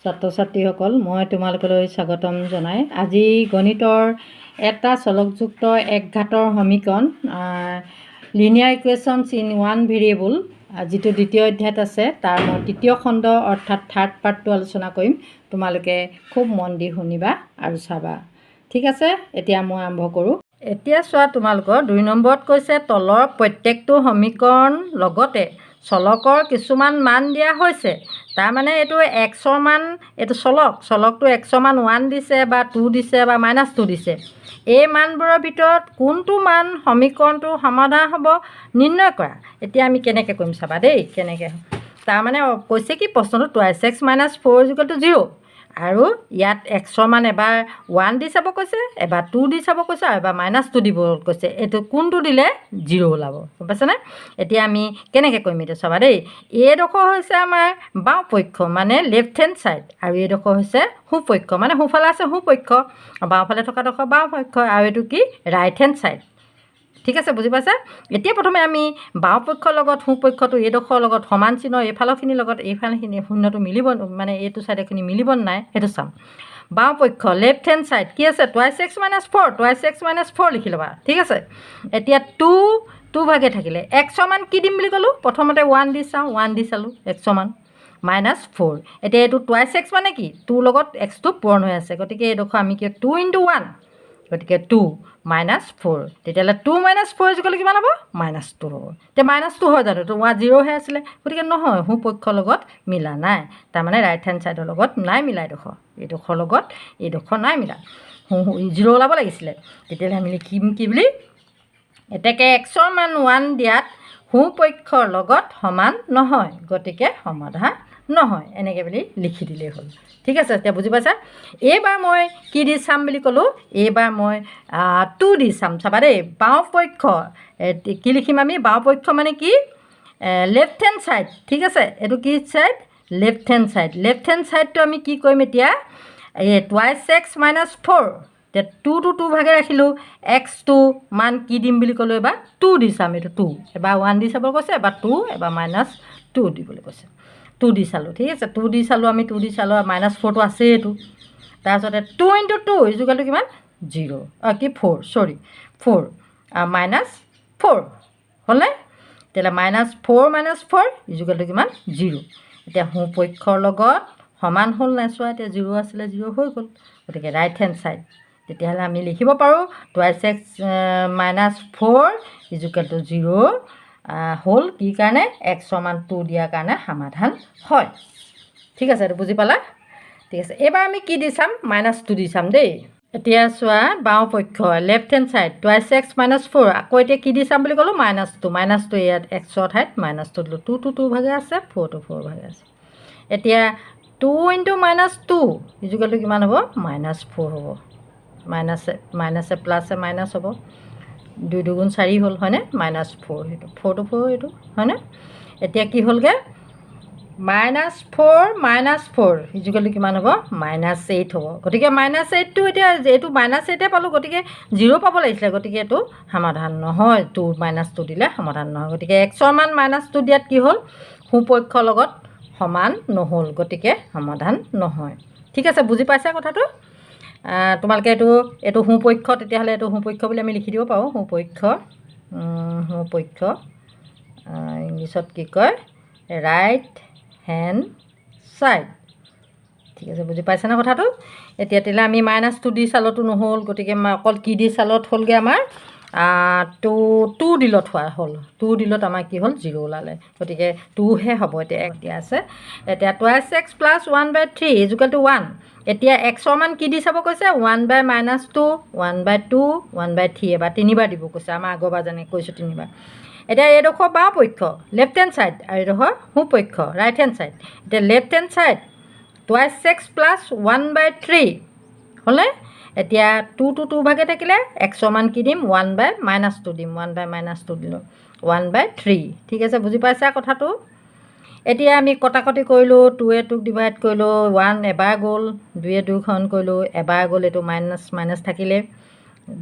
ছাত্ৰ ছাত্ৰীসকল, মই তোমালোকলৈ স্বাগতম জনাই আজি গণিতৰ এটা চলকযুক্ত একঘাতৰ সমীকৰণ linear equations in one variable যিটো দ্বিতীয় অধ্যায়ত আছে তাৰ মই তৃতীয় খণ্ড অৰ্থাৎ থাৰ্ড পাৰ্টটো আলোচনা কৰিম। তোমালোকে খুব মন দি শুনিবা আৰু চাবা। ঠিক আছে, এতিয়া মই আৰম্ভ কৰোঁ। এতিয়া চোৱা, তোমালোকৰ 2 নম্বৰত কৈছে তলৰ প্ৰত্যেকটো সমীকৰণ লগতে চলকৰ কিছুমান মান দিয়া হৈছে। তাৰমানে এইটো এক্সৰ মান, এইটো চলকটো এক্সৰ মান 1 দিছে বা 2 দিছে বা -2 দিছে। এই মানবোৰৰ ভিতৰত কোনটো মান সমীকৰণটোৰ সমাধান হ'ব নিৰ্ণয় কৰা। এতিয়া আমি কেনেকৈ কৰিম চাবা দেই, কেনেকৈ। তাৰমানে কৈছে কি প্ৰশ্নটো 2x - 4 = 0 আৰু ইয়াত এক্সৰ মান এবাৰ 1 দি চাব কৈছে, এবাৰ 2 দি চাব কৈছে আৰু এবাৰ -2 দিব কৈছে। এইটো কোনটো দিলে 0 ওলাব, গম পাইছেনে? এতিয়া আমি কেনেকৈ কৰিম এইটো চাবা দেই। এইডোখৰ হৈছে আমাৰ বাওঁপক্ষ মানে লেফ্ট হেণ্ড ছাইড, আৰু এইডোখৰ হৈছে সোঁপক্ষ মানে সোঁফালে আছে সোঁপক্ষ, বাওঁফালে থকাডোখৰ বাওঁপক্ষ, আৰু এইটো কি ৰাইট হেণ্ড ছাইড। ঠিক আছে, বুজি পাইছা? এতিয়া প্ৰথমে আমি বাওঁপক্ষৰ লগত সোঁপক্ষটো এইডোখৰ লগত সমান চিহ্ন, এইফালৰখিনিৰ লগত এইফালখিনি শূন্যটো মিলিব, মানে এইটো ছাইডৰখিনি মিলিব নাই সেইটো চাম। বাওঁপক্ষ লেফ্ট হেণ্ড ছাইড কি আছে 2x - 4, 2x - 4 লিখি ল'বা। ঠিক আছে, এতিয়া 2 ভাগে থাকিলে এক্সৰ মান কি দিম বুলি ক'লোঁ, প্ৰথমতে 1 দি চাওঁ, 1 দি চালোঁ এক্সৰ মান -4। এতিয়া এইটো 2x মানে কি 2 লগত এক্সটো পূৰণ হৈ আছে, গতিকে এইডোখৰ আমি কি 2 × 1, গতিকে 2 - 4। তেতিয়াহ'লে 2 - 4 = কিমান হ'ব? -2 হ'ব। এতিয়া -2 হয় জানো? তো 0 হে আছিলে, গতিকে নহয়, সোঁপক্ষৰ লগত মিলা নাই। তাৰমানে ৰাইট হেণ্ড ছাইডৰ লগত নাই মিলা, এইডোখৰ লগত এইডোখৰ নাই মিলা, 0 ওলাব লাগিছিলে। তেতিয়াহ'লে আমি লিখিম কি বুলি, এতেকে এক্সৰ মান 1 দিয়াত সোঁপক্ষৰ লগত সমান নহয়, গতিকে সমাধান নহয়, এনেকৈ বুলি লিখি দিলেই হ'ল। ঠিক আছে, এতিয়া বুজি পাইছা? এইবাৰ মই কি দি চাম বুলি ক'লোঁ, এইবাৰ মই 2 দি চাম। চাবা দেই, বাওঁপক্ষ কি লিখিম আমি, বাওঁপক্ষ মানে কি লেফ্ট হেণ্ড ছাইড। ঠিক আছে, এইটো কি side? Left hand side. Left hand ছাইডটো আমি কি কৰিম এতিয়া, এই 2x - 4, এতিয়া 2 2 ভাগে ৰাখিলোঁ, এক্সটো মান কি দিম বুলি ক'লোঁ, এবাৰ 2 দি চাম। এইটো 2, এবাৰ 1 দি চাব কৈছে, এবাৰ 2, এবাৰ -2 দিবলৈ কৈছে। 2 দি চালোঁ, ঠিক আছে, 2 দি চালোঁ আমি, 2 দি চালোঁ, আৰু -4টো আছেই এইটো। তাৰপিছতে 2 × 2 = কিমান 0, কি 4, চৰি 4, -4 হ'লনে? তেতিয়াহ'লে -4 - 4 = কিমান 0। এতিয়া সোঁপক্ষৰ লগত সমান হ'ল নাই চোৱা, এতিয়া 0 আছিলে 0 হৈ গ'ল, গতিকে ৰাইট হেণ্ড ছাইড। তেতিয়াহ'লে আমি লিখিব পাৰোঁ 2x - 4 = 0 হ'ল কি কাৰণে, এক্সৰ মান 2 দিয়াৰ কাৰণে সমাধান হয়। ঠিক আছে, এইটো বুজি পালা? ঠিক আছে, এইবাৰ আমি কি দি চাম, -2 দি চাম দেই। এতিয়া চোৱা, বাওঁপক্ষ লেফ্ট হেণ্ড ছাইড 2x - 4, আকৌ এতিয়া কি দি চাম বুলি ক'লোঁ, -2 ইয়াত এক্সৰ ঠাইত -2 দিলোঁ। 2 2 ভাগে আছে, 4 4 ভাগে আছে। এতিয়া 2 × -2 = কিমান হ'ব, -4 হ'ব। মাইনাছে প্লাছে মাইনাছ হ'ব, 2 2 গুণ 4 হ'ল হয়নে, -4, সেইটো 4 to 4 এইটো হয়নে। এতিয়া কি হ'লগৈ, -4 - 4 = কিমান হ'ব, -8 হ'ব। গতিকে -8টো এতিয়া এইটো -8হে পালোঁ, গতিকে 0 পাব লাগিছিলে, গতিকে এইটো সমাধান নহয়। 2 - 2 দিলে সমাধান নহয়, গতিকে এক্সৰ মান -2 দিয়াত কি হ'ল, সোঁপক্ষৰ লগত সমান নহ'ল, গতিকে সমাধান নহয়। ঠিক আছে, বুজি পাইছা কথাটো? তোমালোকে এইটো সোঁপক্ষ, তেতিয়াহ'লে এইটো সোঁপক্ষ বুলি আমি লিখি দিব পাৰোঁ। সোঁপক্ষ ইংলিছত কি কয়, ৰাইট হেণ্ড ছাইড। ঠিক আছে, বুজি পাইছেনে কথাটো? এতিয়া তেতিয়াহ'লে আমি -2 দি চালতো নহ'ল, গতিকে অকল কি দি চালত হ'লগৈ আমাৰ 2 দিলত হোৱা হ'ল। 2 দিলত আমাৰ কি হ'ল, 0 ওলালে, গতিকে 2 হে হ'ব। এতিয়া আছে, এতিয়া 2x + 1/3 = 1। এতিয়া এক্সৰ মান কি দি চাব কৈছে, 1/-2, 1/2, 1/3, এবাৰ 3বাৰ দিব কৈছে, আমাৰ আগৰবাৰ যেনেকৈ কৈছোঁ 3বাৰ। এতিয়া এইডোখৰ বাওঁপক্ষ লেফ্ট হেণ্ড ছাইড, আৰু এইডোখৰ সোঁপক্ষ ৰাইট হেণ্ড ছাইড। এতিয়া লেফ্ট হেণ্ড ছাইড 2x + 1/3 হ'লনে? এতিয়া 2 2 ভাগে থাকিলে এক্সৰ মান কি দিম, 1/-2 দিম, 1/-2 দিলোঁ, 1/3। ঠিক আছে, বুজি পাইছা কথাটো? এতিয়া আমি কটাকটি কৰিলোঁ, 2য়ে 2ক ডিভাইড কৰিলোঁ, 1 এবাৰ গ'ল, 2য়ে 2ক হৰণ কৰিলোঁ, এবাৰ গ'ল, এইটো মাইনাছ থাকিলে।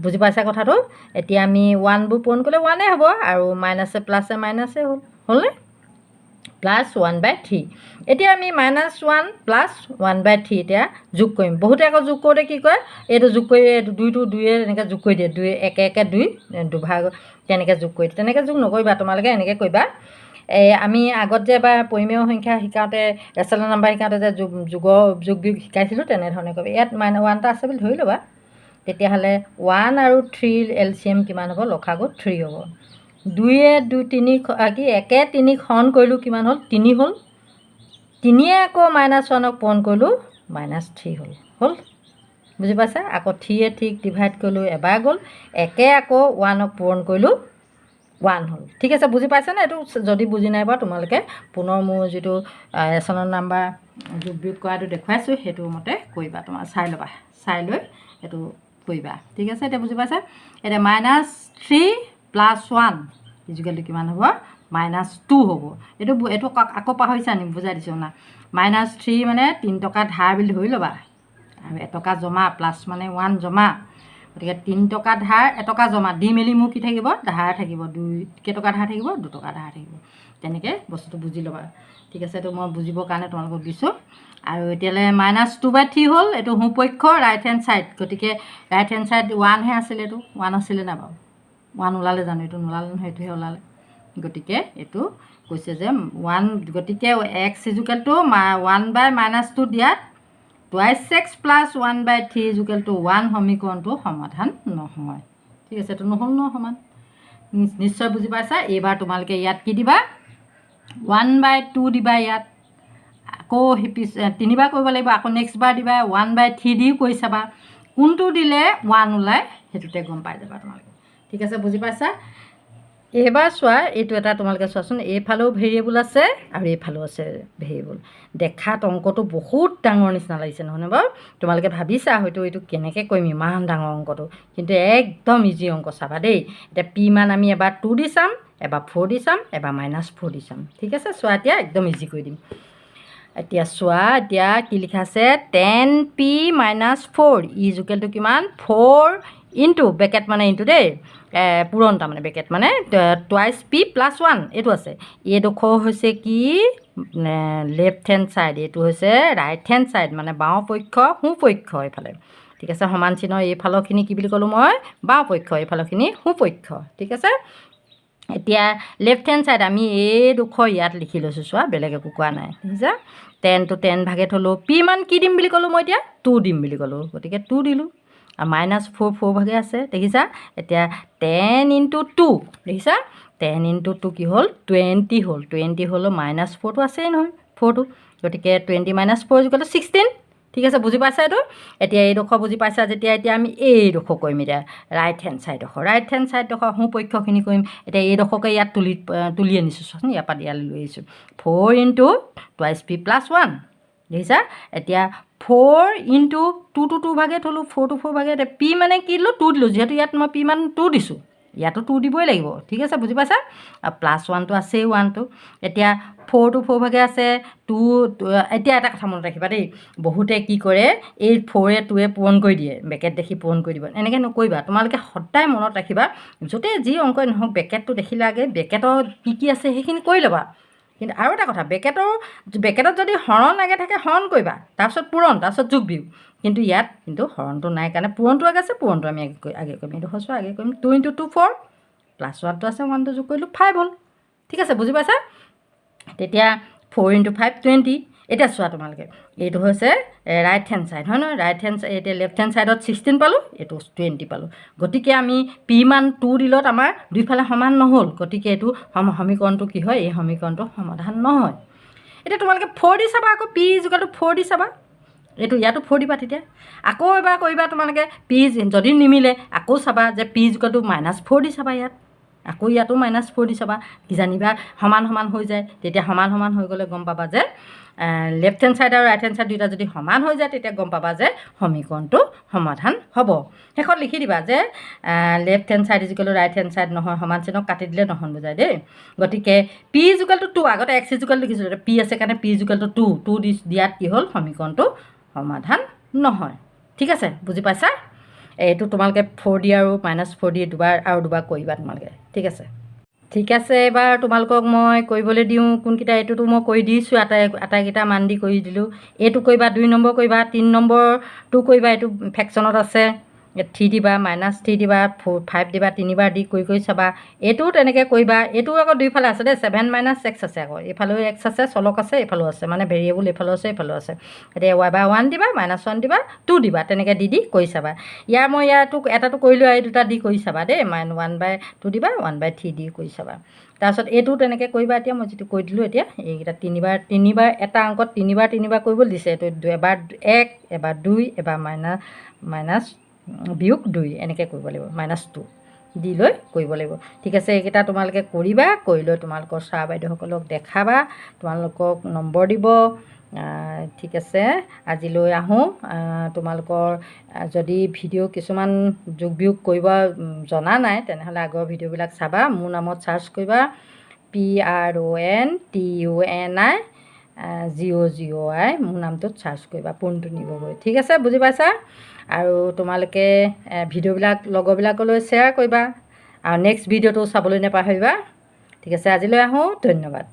বুজি পাইছা কথাটো? এতিয়া আমি 1বোৰ পূৰণ কৰিলে 1য়ে হ'ব, আৰু মাইনাছে প্লাছে মাইনাছে হ'লনে? +1/3 এতিয়া আমি -1 + 1/3 এতিয়া যোগ কৰিম বহুতে আকৌ যোগ কৰোঁতে কি কয় এইটো যোগ কৰি দুইটো দুয়ে এনেকৈ যোগ কৰি দিয়ে 2 1 1 2 দুভাগ তেনেকৈ যোগ কৰি দিয়ে তেনেকৈ যোগ নকৰিবা তোমালোকে এনেকৈ কৰিবা আমি আগত যে এবাৰ পৰিমেয় সংখ্যা শিকাওঁতে ৰেচনেল নাম্বাৰ শিকাওঁতে যে যোগ বিয়োগ শিকাইছিলোঁ তেনেধৰণে কৰিবা ইয়াত -1 এটা আছে বুলি ধৰি ল'বা তেতিয়াহ'লে 1 আৰু 3 LCM কিমান হ'ব লসাগু 3 হ'ব 2 2 3 কি 1 3 খন কৰিলোঁ কিমান হ'ল 3 হ'ল 3 আকৌ -1ক পূৰণ কৰিলোঁ -3 হ'ল বুজি পাইছা আকৌ 3 ঠিক ডিভাইড কৰিলোঁ এবাৰ গ'ল 1 আকৌ 1ক পূৰণ কৰিলোঁ 1 হ'ল ঠিক আছে বুজি পাইছানে এইটো যদি বুজি নাই পোৱা তোমালোকে পুনৰ মোৰ যিটো ৰেচনেল নাম্বাৰ যোগ বিয়োগ কৰাটো দেখুৱাইছোঁ সেইটো মতে কৰিবা তোমাৰ চাই ল'বা চাই লৈ এইটো কৰিবা ঠিক আছে এতিয়া বুজি পাইছা এতিয়া -3 + 1 ইজুকেলটো কিমান হ'ব -2 হ'ব এইটো আকৌ পাহৰিছা নি বুজাই দিছোঁ না -3 মানে 3 টকা ধাৰ বুলি ধৰি ল'বা আৰু 1 টকা জমা প্লাছ মানে 1 জমা গতিকে 3 টকা ধাৰ 1 টকা জমা দি মেলি মোৰ কি থাকিব ধাৰ থাকিব 2 কেইটকা ধাৰ থাকিব 2 টকা ধাৰ থাকিব তেনেকৈ বস্তুটো বুজি ল'বা ঠিক আছে এইটো মই বুজিবৰ কাৰণে তোমালোকক দিছোঁ আৰু এতিয়ালৈ -2/3 হ'ল এইটো সোঁপক্ষ ৰাইট হেণ্ড ছাইড গতিকে ৰাইট হেণ্ড ছাইড 1হে আছিলে এইটো 1 আছিলে না বাৰু 1 ওলালে জানো এইটো নোলালে নহয় সেইটোহে ওলালে গতিকে এইটো কৈছে যে 1 গতিকে x = 1/-2 দিয়াত 2x + 1/3 = 1 সমীকৰণটো সমাধান নহয় ঠিক আছে এইটো নহ'ল ন সমান নিশ্চয় বুজি পাইছা এইবাৰ তোমালোকে ইয়াত কি দিবা 1/2 দিবা ইয়াত আকৌ তিনিবাৰ কৰিব লাগিব আকৌ নেক্সট বাৰ দিবা 1/3 দিও কৰি চাবা কোনটো দিলে 1 ওলায় সেইটোতে গম পাই যাবা তোমালোকে ঠিক আছে বুজি পাইছা এইবাৰ চোৱা এইটো এটা তোমালোকে চোৱাচোন এইফালেও ভেৰিয়েবল আছে আৰু এইফালেও আছে ভেৰিয়েবল দেখাত অংকটো বহুত ডাঙৰ নিচিনা লাগিছে নহয়নে বাৰু তোমালোকে ভাবিছা হয়তো এইটো কেনেকৈ কৰিম ইমান ডাঙৰ অংকটো কিন্তু একদম ইজি অংক চাবা দেই এতিয়া পি মান আমি এবাৰ 2 দি চাম এবাৰ 4 দি চাম এবাৰ -4 দি চাম ঠিক আছে চোৱা এতিয়া একদম ইজি কৰি দিম এতিয়া চোৱা এতিয়া কি লিখা আছে 10p - 4 = কিমান 4 ইনটু ব্ৰেকেট মানে ইনটু দেই পূৰণ তাৰমানে ব্ৰেকেট মানে 2p + 1 এইটো আছে এইডোখৰ হৈছে কি লেফ্ট হেণ্ড ছাইড এইটো হৈছে ৰাইট হেণ্ড ছাইড মানে বাওঁ পক্ষ সোঁপক্ষ এইফালে ঠিক আছে সমান চিহ্ন এইফালৰখিনি কি বুলি ক'লোঁ মই বাওঁ পক্ষ এইফালৰখিনি সোঁপক্ষ ঠিক আছে এতিয়া লেফ্ট হেণ্ড ছাইড আমি এইডোখৰ ইয়াত লিখি লৈছোঁ চোৱা বেলেগ একো কোৱা নাই বুজিছা 10 to 10 ভাগে থ'লোঁ পি মান কি দিম বুলি ক'লোঁ মই এতিয়া 2 দিম বুলি ক'লোঁ গতিকে 2 দিলোঁ আৰু -4 ভাগে আছে দেখিছা এতিয়া 10 × 2 দেখিছা 10 × 2 কি হ'ল 20 হ'ল 20 হ'লেও -4টো আছেই নহয় 4টো গতিকে 20 - 4 = 16 ঠিক আছে বুজি পাইছা এইটো এতিয়া এইডোখৰ বুজি পাইছা যেতিয়া এতিয়া আমি এইডোখৰ কৰিম এতিয়া ৰাইট হেণ্ড ছাইডডোখৰ সোঁপক্ষখিনি কৰিম এতিয়া এইডোখৰকে ইয়াত তুলি আনিছোঁ চোৱাচোন ইয়াৰ পৰা ইয়ালৈ লৈ আহিছোঁ 4 × 2p + 1 দেখিছা এতিয়া 4 × 2 to 2 ভাগে থ'লোঁ 4 to 4 ভাগে এতিয়া পি মানে কি দিলোঁ 2 দিলোঁ যিহেতু ইয়াত মই পি মান 2 দিছোঁ ইয়াতো 2 দিবই লাগিব ঠিক আছে বুজি পাইছা আৰু +1টো আছেই 1টো এতিয়া 4 to 4 ভাগে আছে 2 এতিয়া এটা কথা মনত ৰাখিবা দেই বহুতে কি কৰে এই 4 2 পূৰণ কৰি দিয়ে ব্ৰেকেট দেখি পূৰণ কৰি দিব এনেকৈ নকৰিবা তোমালোকে সদায় মনত ৰাখিবা য'তে যি অংকই নহওক ব্ৰেকেটটো দেখিলে আগে ব্ৰেকেটৰ কি আছে সেইখিনি কৰি ল'বা কিন্তু আৰু এটা কথা ব্ৰেকেটত যদি হৰণ আগে থাকে হৰণ কৰিবা তাৰপিছত পূৰণ তাৰপিছত যোগ বিয়োগ কিন্তু ইয়াত কিন্তু হৰণটো নাই কাৰণে পূৰণটো আগে আছে পূৰণটো আমি আগে কৰিম এইটো সচোৱা আগে কৰিম 2 × 2 4 +1টো আছে 1টো যোগ কৰিলোঁ 5 হ'ল ঠিক আছে বুজি পাইছা তেতিয়া 4 × 5 20 এতিয়া চোৱা তোমালোকে এইটো হৈছে ৰাইট হেণ্ড ছাইড হয় নহয় ৰাইট হেণ্ড এতিয়া লেফ্ট হেণ্ড ছাইডত 16 পালোঁ এইটো 20 পালোঁ গতিকে আমি পি মান 2 দিলত আমাৰ দুইফালে সমান নহ'ল গতিকে এইটো সমীকৰণটো কি হয় এই সমীকৰণটো সমাধান নহয় এতিয়া তোমালোকে 4 দি চাবা আকৌ পি = 4 দি চাবা এইটো ইয়াতো 4 দিবা তেতিয়া আকৌ এবাৰ কৰিবা তোমালোকে পি যদি নিমিলে আকৌ চাবা যে পি = -4 দি চাবা ইয়াত আকৌ ইয়াতো -4 দি চাবা কিজানিবা সমান হৈ যায় তেতিয়া সমান হৈ গ'লে গম পাবা যে লেফ্ট হেণ্ড ছাইড আৰু ৰাইট হেণ্ড ছাইড দুয়োটা যদি সমান হৈ যায় তেতিয়া গম পাবা যে সমীকৰণটো সমাধান হ'ব শেষত লিখি দিবা যে left hand side = right hand side নহয় সমান চিহ্ন কাটি দিলে নহয় বুজায় দেই গতিকে পি = 2 আগতে x = লিখিছোঁ এতিয়া পি আছে কাৰণে পি = 2 দিয়াত কি হ'ল সমীকৰণটো সমাধান নহয় ঠিক আছে বুজি পাইছা এইটো তোমালোকে 4 দি আৰু -4 দি দুবাৰ কৰিবা তোমালোকে ঠিক আছে ঠিক আছে, এবাৰ তোমালোকক মই কৰিবলৈ দিওঁ কোনকেইটা। এইটোতো মই কৰি দিছোঁ, আটাইকেইটা মান দি কৰি দিলোঁ। এইটো কৰিবা, 2 নম্বৰ কৰিবা, 3 নম্বৰটো কৰিবা। এইটো ফেকশ্যনত আছে, 3 দিবা, -3 দিবা, 5 দিবা, 3বাৰ দি কৰি চাবা। এইটোও তেনেকৈ কৰিবা। এইটো আকৌ দুইফালে আছে দেই, 7 - x আছে আকৌ। এইফালেও x আছে, চলক আছে, এইফালেও আছে, মানে ভেৰিয়েবল এইফালেও আছে, এইফালেও আছে। এতিয়া y/1 দিবা, -1 দিবা, 2 দিবা, তেনেকৈ দি কৰি চাবা। মই এটাটো কৰিলোঁ, এই দুটা দি কৰি চাবা দেই। -1/2 দিবা, 1/3 দি কৰি চাবা। তাৰপিছত এইটো তেনেকৈ কৰিবা। এতিয়া মই যিটো কৈ দিলোঁ, এতিয়া এইকেইটা তিনিবাৰ এটা অংকত তিনিবাৰ কৰিবলৈ দিছে। এইটো এবাৰ 1, এবাৰ 2, এবাৰ -2 এনেকৈ কৰিব লাগিব, -2 দি লৈ কৰিব লাগিব। ঠিক আছে, এইকেইটা তোমালোকে কৰিবা। কৰি লৈ তোমালোকৰ ছাৰ বাইদেউসকলক দেখাবা, তোমালোকক নম্বৰ দিব। ঠিক আছে, আজিলৈ আহোঁ। তোমালোকৰ যদি ভিডিঅ' কিছুমান যোগ বিয়োগ কৰিব জনা নাই, তেনেহ'লে আগৰ ভিডিঅ'বিলাক চাবা। মোৰ নামত চাৰ্চ কৰিবা, PRONTUNI GOGOI, মোৰ নামটোত চাৰ্চ কৰিবা, পোনটুনি গগৈ। ঠিক আছে, বুজি পাইছা? আৰু তোমালোকে ভিডিঅ'বিলাক লগৰবিলাকলৈ শ্বেয়াৰ কৰিবা, আৰু নেক্সট ভিডিঅ'টো চাবলৈ নাপাহৰিবা। ঠিক আছে, আজিলৈ আহোঁ। ধন্যবাদ।